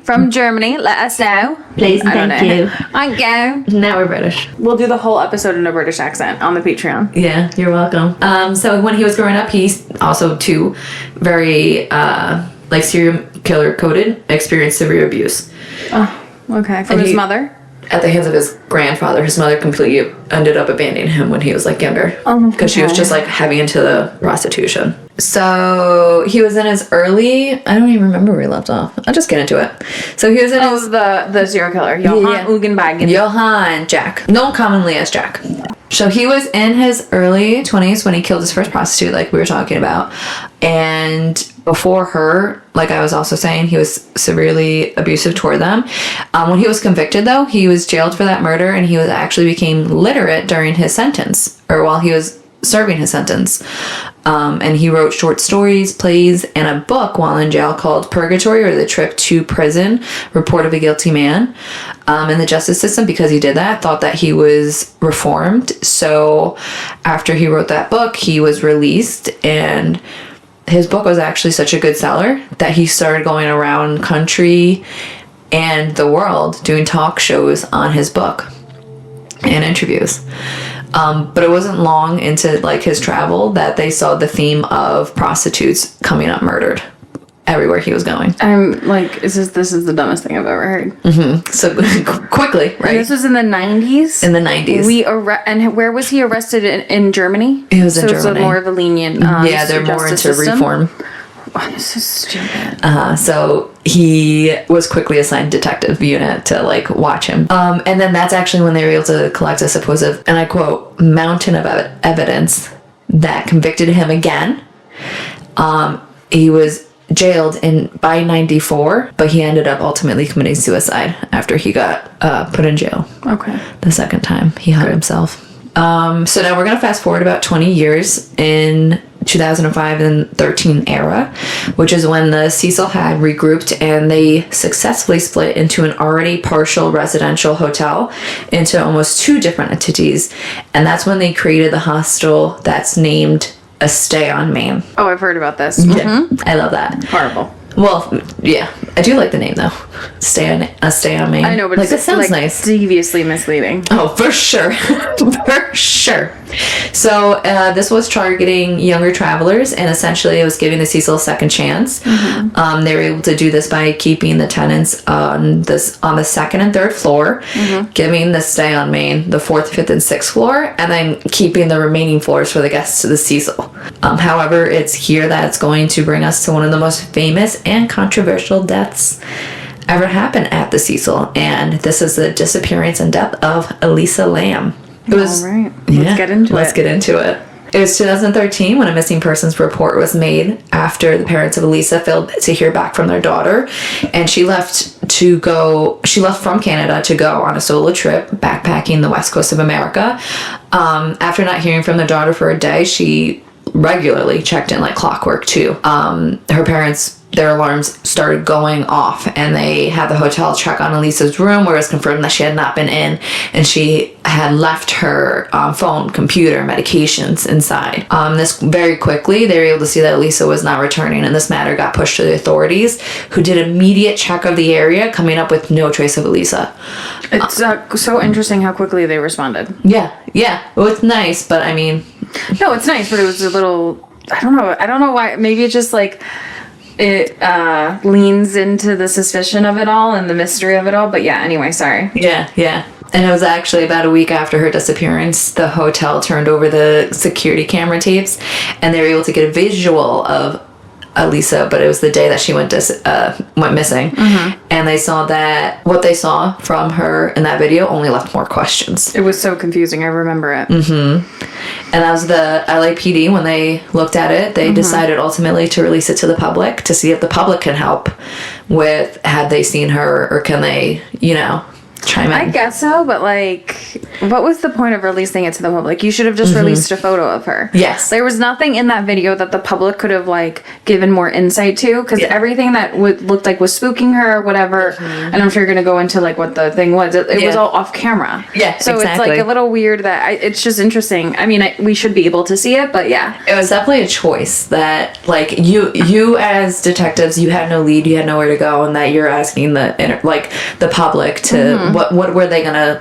From Germany, let us know. Please, thank you. Thank you. Now we're British. We'll do the whole episode in a British accent on the Patreon. Yeah, you're welcome. So when he was growing up, he's also too very like serial killer coded, experienced severe abuse. Oh, okay. From his mother? At the hands of his grandfather. His mother completely ended up abandoning him when he was like younger. Because she was just like heavy into the prostitution. So he was in his early... I don't even remember where he left off. I'll just get into it. So he was in his... the serial killer. Johann Unterberger. Johann Jack. Known commonly as Jack. So he was in his early 20s when he killed his first prostitute, like we were talking about. And before her, like I was also saying, he was severely abusive toward them. When he was convicted, though, he was jailed for that murder, and he actually became literate during his sentence, or while he was serving his sentence. And he wrote short stories, plays, and a book while in jail called Purgatory, or The Trip to Prison, Report of a Guilty Man. And the justice system, because he did that, thought that he was reformed. So after he wrote that book, he was released, and his book was actually such a good seller that he started going around country and the world doing talk shows on his book and interviews. But it wasn't long into like his travel that they saw the theme of prostitutes coming up murdered everywhere he was going. I'm like, this is the dumbest thing I've ever heard. Mm-hmm. So quickly, right? And this was in the 90s? In the 90s. And where was he arrested in Germany? It was in Germany. So it's more of a lenient yeah, they're more into system. reform. Oh, this is stupid. So he was quickly assigned detective unit to like watch him. And then that's actually when they were able to collect a supposed, and I quote, mountain of evidence that convicted him again. He was jailed by 94, but he ended up ultimately committing suicide after he got put in jail. Okay. The second time he hung himself. So now we're going to fast forward about 20 years in 2005 and 13 era, which is when the Cecil had regrouped and they successfully split into an already partial residential hotel into almost 2 different entities. And that's when they created the hostel that's named A Stay on Main. Oh, I've heard about this. Yeah, I love that. Horrible. Well, yeah, I do like the name though. Stay on Main. I know, but like, it's sounds like nice. Deviously misleading. Oh, for sure. For sure. So this was targeting younger travelers, and essentially it was giving the Cecil a second chance. Mm-hmm. They were able to do this by keeping the tenants on the 2nd and 3rd floor, giving the Stay on Main the 4th, 5th, and 6th floor, and then keeping the remaining floors for the guests to the Cecil. However, it's here that it's going to bring us to one of the most famous and controversial deaths ever happened at the Cecil, and this is the disappearance and death of Elisa Lam. It was, all right. Let's get into it. It was 2013 when a missing persons report was made after the parents of Elisa failed to hear back from their daughter, and she left from Canada to go on a solo trip backpacking the west coast of America. After not hearing from their daughter for a day, she regularly checked in like clockwork too. Her parents, their alarms started going off, and they had the hotel check on Elisa's room, where it was confirmed that she had not been in, and she had left her phone, computer, medications inside. This very quickly, they were able to see that Elisa was not returning, and this matter got pushed to the authorities, who did immediate check of the area, coming up with no trace of Elisa. It's so interesting how quickly they responded. Yeah. Well, it's nice, but I mean... No, it's nice, but it was a little... I don't know why. Maybe it's just like... It leans into the suspicion of it all and the mystery of it all. But yeah, anyway, sorry. Yeah. And it was actually about a week after her disappearance, the hotel turned over the security camera tapes, and they were able to get a visual of Elisa, but it was the day that she went missing. And they saw that what they saw from her in that video only left more questions. It was so confusing. I remember it. And that was the LAPD. When they looked at it, they decided ultimately to release it to the public to see if the public can help with, had they seen her, or can they, chime in. I guess so, but what was the point of releasing it to the public? You should have just released a photo of her. Yes. There was nothing in that video that the public could have given more insight to, because everything that looked like was spooking her or whatever, and I'm sure you're going to go into what the thing was. It was all off camera. Yeah, so exactly. It's a little weird that it's just interesting. I mean, we should be able to see it, but yeah. It was definitely a choice that you as detectives, you had no lead, you had nowhere to go, and that you're asking the public to what were they gonna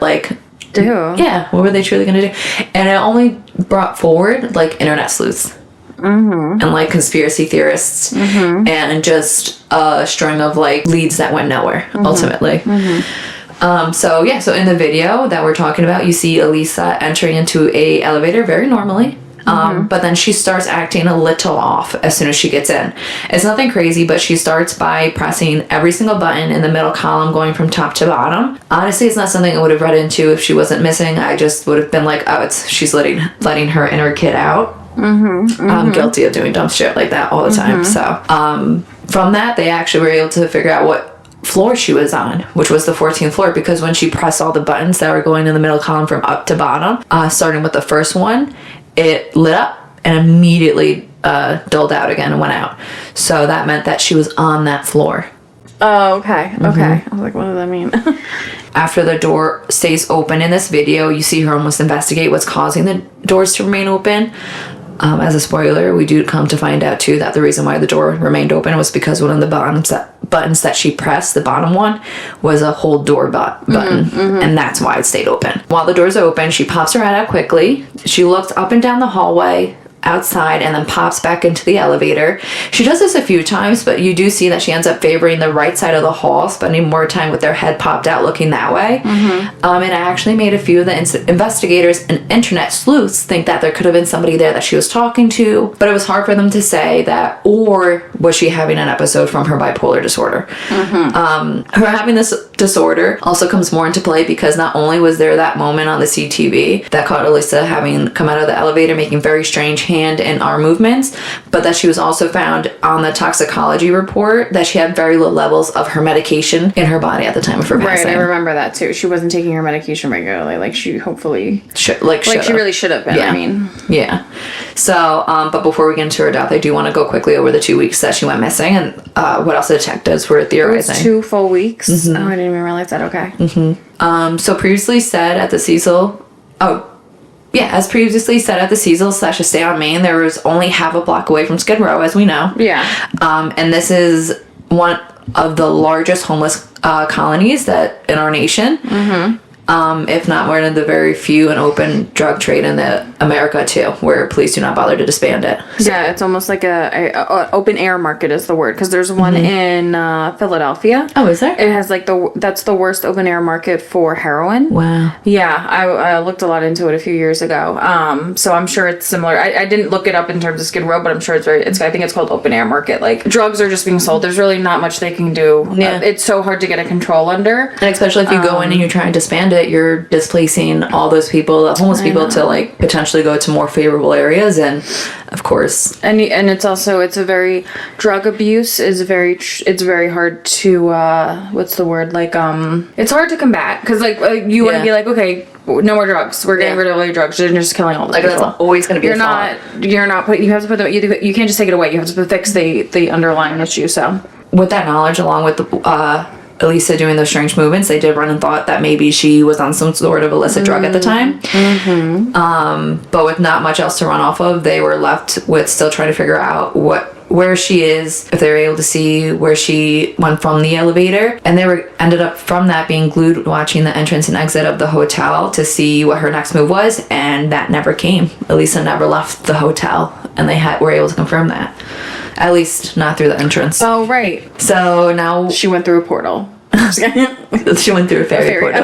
do? Yeah, what were they truly gonna do? And it only brought forward internet sleuths and conspiracy theorists and just a string of leads that went nowhere ultimately. So in the video that we're talking about, you see Elisa entering into a elevator very normally. But then she starts acting a little off as soon as she gets in. It's nothing crazy, but she starts by pressing every single button in the middle column, going from top to bottom. Honestly, it's not something I would have read into if she wasn't missing. I just would have been like, oh, she's letting her inner kid out. I'm guilty of doing dumb shit like that all the time. So from that, they actually were able to figure out what floor she was on, which was the 14th floor, because when she pressed all the buttons that were going in the middle column from up to bottom, starting with the first one, it lit up and immediately dulled out again and went out. So that meant that she was on that floor. Oh, okay. I was like, what does that mean? After the door stays open in this video, you see her almost investigate what's causing the doors to remain open. As a spoiler, we do come to find out too that the reason why the door remained open was because one of the buttons that she pressed, the bottom one, was a hold door button, and that's why it stayed open. While the doors are open, she pops her head out quickly. She looks up and down the hallway outside and then pops back into the elevator. She does this a few times, but you do see that she ends up favoring the right side of the hall, spending more time with their head popped out looking that way. And it actually made a few of the investigators and internet sleuths think that there could have been somebody there that she was talking to, but it was hard for them to say that, or was she having an episode from her bipolar disorder. Her having this disorder also comes more into play because not only was there that moment on the CTV that caught Elisa having come out of the elevator making very strange hand and arm movements, but that she was also found on the toxicology report that she had very low levels of her medication in her body at the time of her passing. Right, I remember that too. She wasn't taking her medication regularly, like she hopefully she really should have been. Yeah. I mean, yeah. So, but before we get into her death, I do want to go quickly over the 2 weeks that she went missing and what else the detectives were theorizing. It was 2 full weeks. Oh, I didn't even realize that. Okay. So previously said at the Cecil. As previously said at the Cecil / Estate on Main, there was only half a block away from Skid Row, as we know. Yeah. And this is one of the largest homeless colonies that in our nation. If not one of the very few and open drug trade in America too, where police do not bother to disband it. So, yeah, it's almost like a open air market is the word, because there's one in Philadelphia. Oh, is there? It has that's the worst open air market for heroin. Wow. Yeah, I looked a lot into it a few years ago. So I'm sure it's similar. I didn't look it up in terms of Skid Row, but I'm sure I think it's called open air market. Like drugs are just being sold. There's really not much they can do. Yeah. It's so hard to get a control under. And especially if you go in and you're trying to disband it, you're displacing all those people, homeless people, to potentially go to more favorable areas, and of course, and it's a very drug abuse is it's very hard to what's the word, it's hard to combat, because you want to be like, okay, no more drugs. We're getting rid of all your drugs. You're just killing all the people. That's always going to be you have to put you can't just take it away. You have to fix the underlying issue. So with that knowledge, along with Elisa doing those strange movements, they did run and thought that maybe she was on some sort of illicit drug at the time. But with not much else to run off of, they were left with still trying to figure out where she is, if they were able to see where she went from the elevator. And they ended up from that being glued watching the entrance and exit of the hotel to see what her next move was, and that never came. Elisa never left the hotel, and they were able to confirm that. At least not through the entrance. Oh, right. So now she went through a portal. She went through a fairy portal.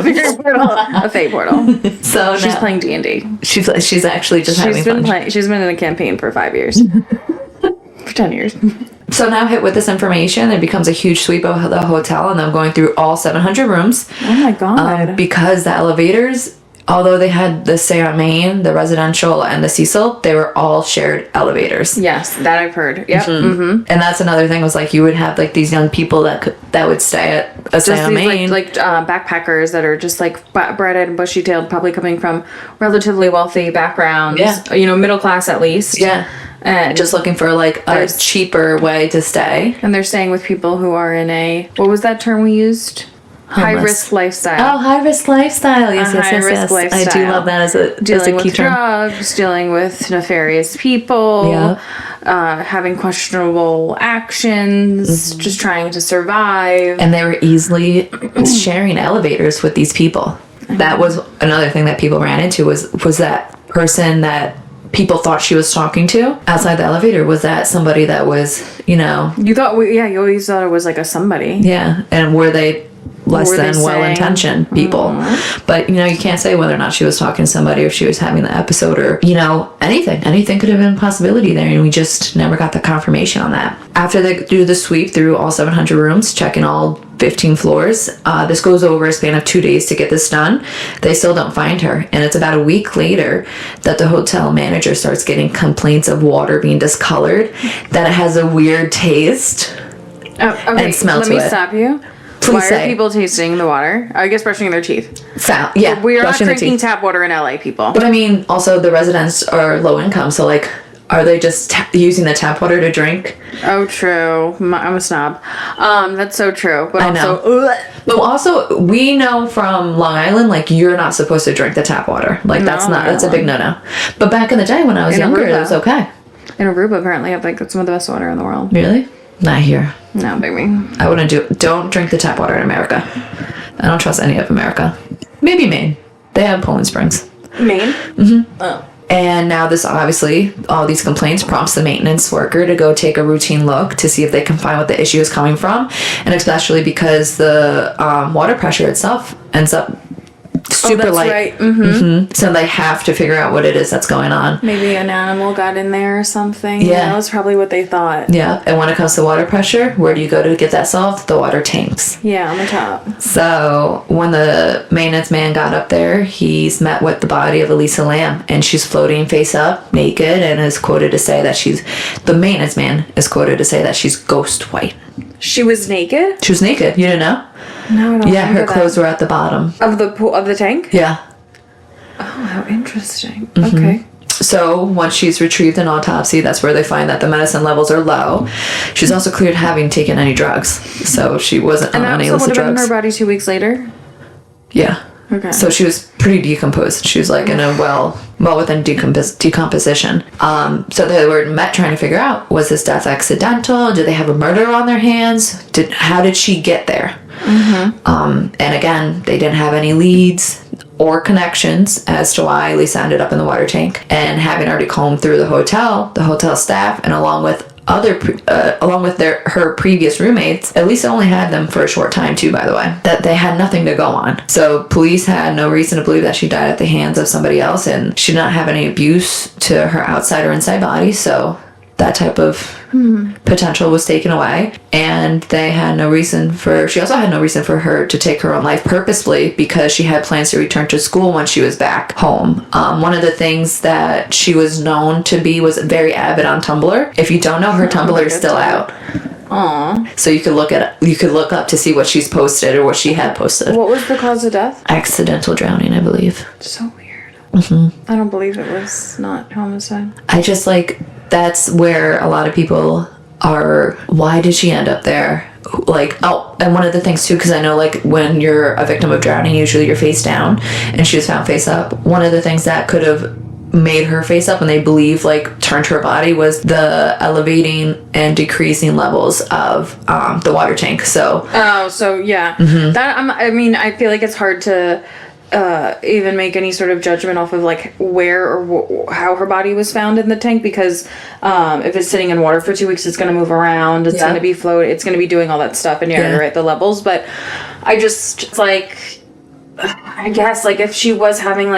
A fey portal. So she's playing D&D. She's actually just having fun. She's been in a campaign for 5 years. For 10 years. So now hit with this information, it becomes a huge sweep of the hotel, and them going through all 700 rooms. Oh my god. Because the elevators, although they had the Stay on Main, the residential, and the Cecil, they were all shared elevators. Yes, that I've heard. Yep. And that's another thing, was like you would have like these young people that would stay at a Stay on Main. Like backpackers that are just like breaded and bushy-tailed, probably coming from relatively wealthy backgrounds. Yeah. You know, middle class at least. Yeah. And just looking for like a cheaper way to stay. And they're staying with people who are in a, what was that term we used? High-risk lifestyle. Oh, high-risk lifestyle. Yes. Lifestyle. I do love that as a key term. Dealing with drugs, dealing with nefarious people, having questionable actions, just trying to survive. And they were easily sharing elevators with these people. That was another thing that people ran into was that person that people thought she was talking to outside the elevator. Was that somebody that was, you always thought it was like a somebody. Yeah. And were they less than well-intentioned people? But you can't say whether or not she was talking to somebody, or if she was having the episode, or anything could have been a possibility there, and we just never got the confirmation on that. After they do the sweep through all 700 rooms, checking all 15 floors, this goes over a span of 2 days to get this done. They still don't find her, and it's about a week later that the hotel manager starts getting complaints of water being discolored, that it has a weird taste and smell to it. Let me stop you. Why are people tasting the water? I guess brushing their teeth. Yeah, we are not drinking tap water in LA, people. But I mean, also the residents are low income, so like, are they just using the tap water to drink? Oh, true. I'm a snob. That's so true. But I know. But also, we know from Long Island, like, you're not supposed to drink the tap water. Like, that's a big no-no. But back in the day when I was younger, it was okay. In Aruba, apparently, I think it's some of the best water in the world. Really? Not here. No, baby. I wouldn't don't drink the tap water in America. I don't trust any of America. Maybe Maine. They have Poland Springs. Maine? Oh. And now this, obviously, all these complaints prompts the maintenance worker to go take a routine look to see if they can find what the issue is coming from. And especially because the water pressure itself ends up super light. Right. So they have to figure out what it is that's going on. Maybe an animal got in there or something. Yeah. That was probably what they thought. Yeah. And when it comes to water pressure, where do you go to get that solved? The water tanks. Yeah, on the top. So when the maintenance man got up there, he's met with the body of Elisa Lam, and she's floating face up, naked, and is quoted to say that the maintenance man is quoted to say that she's ghost white. She was naked? She was naked. You didn't know? No, I don't. Yeah, her clothes were at the bottom of the tank. Yeah. Oh, how interesting. Okay. So once she's retrieved an autopsy, that's where they find that the medicine levels are low. She's also cleared having taken any drugs, so she wasn't on any illicit drugs. And that would have been her body 2 weeks later. Yeah. Okay. So she was pretty decomposed. She was like in a well within decomposition. So they were trying to figure out, was this death accidental? Did they have a murder on their hands? How did she get there? And again, they didn't have any leads or connections as to why Lisa ended up in the water tank. And having already combed through the hotel staff, and along with her previous roommates, Elisa only had them for a short time too, by the way, that they had nothing to go on. So police had no reason to believe that she died at the hands of somebody else, and she did not have any abuse to her outside or inside body, so that type of potential was taken away. And she also had no reason for her to take her own life purposefully, because she had plans to return to school when she was back home. One of the things that she was known to be was very avid on Tumblr. If you don't know, her Tumblr is still out. Aw. So you could look up to see what she's posted or what she had posted. What was the cause of death? Accidental drowning, I believe. So weird. I don't believe it was not homicide. I just that's where a lot of people are. Why did she end up there? And one of the things too, because I know when you're a victim of drowning, usually you're face down, and she was found face up. One of the things that could have made her face up, and they believe turned her body, was the elevating and decreasing levels of the water tank. So yeah, that I mean, I feel like it's hard to even make any sort of judgment off of where or how her body was found in the tank, because if it's sitting in water for 2 weeks, it's going to move around, it's going to be floating, it's going to be doing all that stuff, and you're going to write the levels. But I just I guess if she was having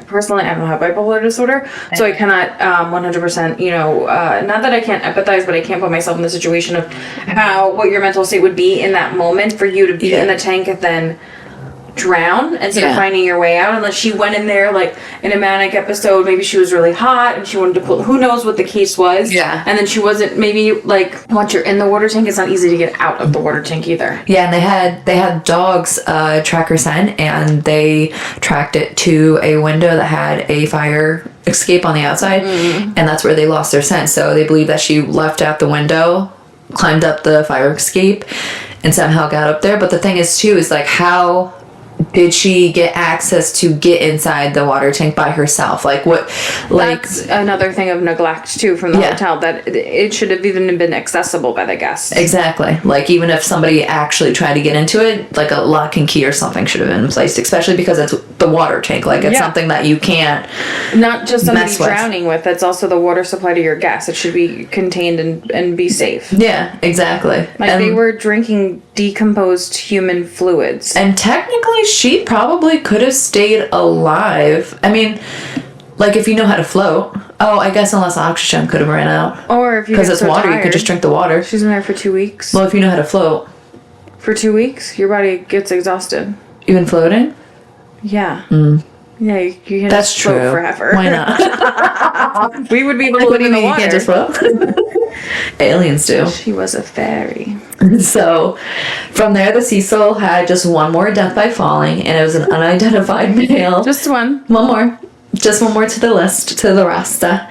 personally, I don't have bipolar disorder, so I cannot 100% not that I can't empathize, but I can't put myself in the situation of what your mental state would be in that moment for you to be in the tank and then drown instead of finding your way out, unless she went in there in a manic episode. Maybe she was really hot and she wanted to cool. Who knows what the case was? And then she wasn't. Maybe once you're in the water tank, it's not easy to get out of the water tank either. Yeah, and they had dogs track her scent, and they tracked it to a window that had a fire escape on the outside, and that's where they lost their scent. So they believe that she left out the window, climbed up the fire escape, and somehow got up there. But the thing is too, is how did she get access to get inside the water tank by herself? That's another thing of neglect too from the hotel, that it should have even been accessible by the guests. Exactly. Even if somebody actually tried to get into it, a lock and key or something should have been placed, especially because it's the water tank. It's something that you can't not just somebody drowning with. It's also the water supply to your guests. It should be contained and be safe. Yeah, exactly. They were drinking decomposed human fluids. And technically, she probably could have stayed alive. I mean, if you know how to float. Oh, I guess unless oxygen could have ran out. Or if you because it's water, you could just drink the water. She's been there for 2 weeks. Well, if you know how to float. For 2 weeks, your body gets exhausted. Even floating? Yeah. Yeah, you can That's just float true. forever. Why not? We would be able to live in the water. You can't just float? Aliens do. She was a fairy. So, from there, the Cecil had just one more death by falling, and it was an unidentified male. Just one. One more. Just one more to the list, to the rasta.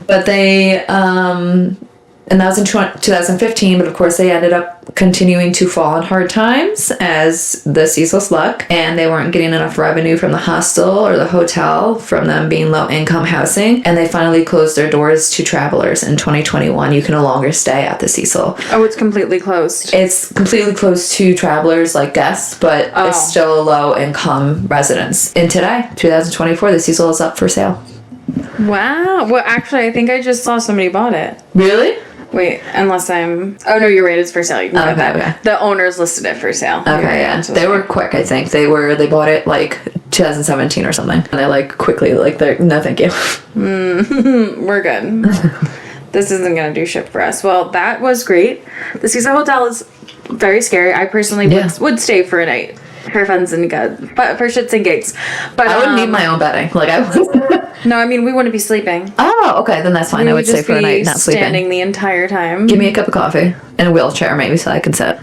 But they, and that was in 2015, but of course they ended up continuing to fall in hard times as the Cecil Sluck, and they weren't getting enough revenue from the hostel or the hotel from them being low income housing, and they finally closed their doors to travelers in 2021. You can no longer stay at the Cecil. Oh, it's completely closed. It's completely closed to travelers like guests, but it's still a low income residence. And today, 2024, the Cecil is up for sale. Wow. Well, actually, I think I just saw somebody bought it. Really? Wait, unless I'm... Oh, no, you're right. It's for sale. You can buy that. Okay. The owners listed it for sale. Okay, yeah. They were quick, I think. They bought it 2017 or something. And they quickly, they're, no, thank you. We're good. This isn't going to do shit for us. Well, that was great. The Cecil Hotel is very scary. I personally would stay for a night. For funs and good, but for shits and gigs. But I wouldn't need my own bedding. I would. No, I mean we wouldn't be sleeping. Oh, okay, then that's fine. I would stay for a night, not sleeping. Standing the entire time. Give me a cup of coffee and a wheelchair, maybe, so I can sit.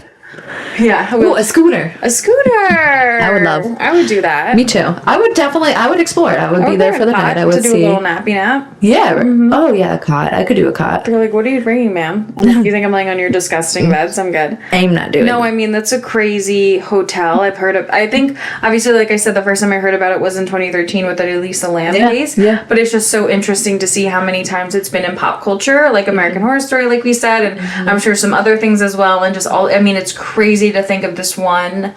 Yeah. Ooh, a scooter. A scooter. I would love. I would do that. Me too. I would explore it. I would be there for the night. I would to do a little nappy nap. Yeah. Mm-hmm. Oh yeah, a cot. I could do a cot. They're like, what are you bringing, ma'am? You think I'm laying on your disgusting beds? I'm good. I'm not doing No, that. I mean, that's a crazy hotel. I've heard of, I think, obviously, like I said, the first time I heard about it was in 2013 with the Elisa Lam case. Yeah. But it's just so interesting to see how many times it's been in pop culture, like American Horror Story, like we said, and I'm sure some other things as well. And just it's crazy to think of this one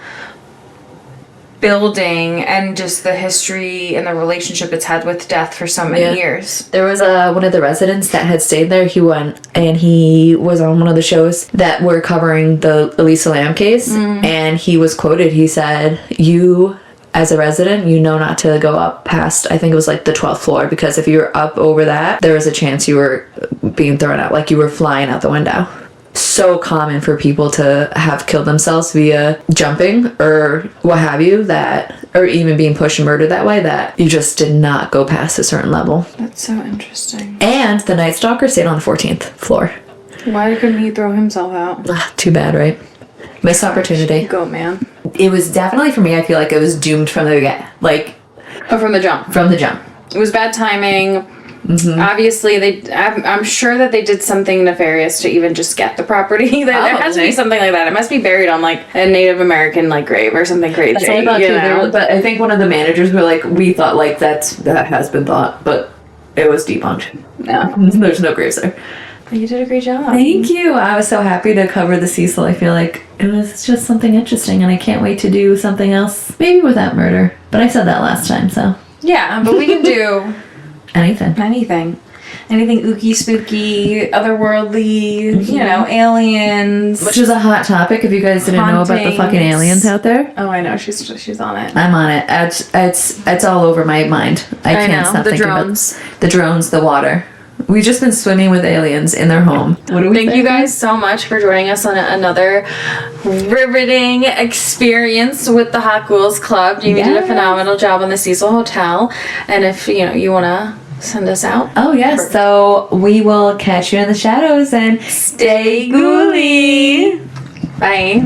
building and just the history and the relationship it's had with death for so many years. There was one of the residents that had stayed there. He went and he was on one of the shows that were covering the Elisa Lam case, and he was quoted. He said, "You, as a resident, you know not to go up past, I think it was the 12th floor, because if you were up over that, there was a chance you were being thrown out, like you were flying out the window." So common for people to have killed themselves via jumping or what have you, or even being pushed and murdered that way, that you just did not go past a certain level. That's so interesting. And the Night Stalker stayed on the 14th floor. Why couldn't he throw himself out? Too bad, right? Missed opportunity. Go, man. It was definitely, for me, I feel like it was doomed from the from the jump. From the jump. It was bad timing. Mm-hmm. Obviously, I'm sure that they did something nefarious to even just get the property. There has to be something like that. It must be buried on like a Native American like grave or something crazy. That's what I thought too. But I think one of the managers were like, we thought like that has been thought, but it was debunked. No, there's no graves there. You did a great job. Thank you. I was so happy to cover the Cecil. I feel like it was just something interesting, and I can't wait to do something else, maybe without murder. But I said that last time, so yeah. But we can do. Anything ooky, spooky, otherworldly, you know, aliens. Which is a hot topic if you guys didn't know about the fucking aliens out there. Oh, I know. She's on it. I'm on it. It's all over my mind. I can't stop thinking about the drones, the water. We've just been swimming with aliens in their home. Thank you guys so much for joining us on another riveting experience with the Hot Ghouls Club. Jamie did a phenomenal job on the Cecil Hotel. And if, you want to send us out. Oh, yes. So we will catch you in the shadows and stay ghouly. Bye.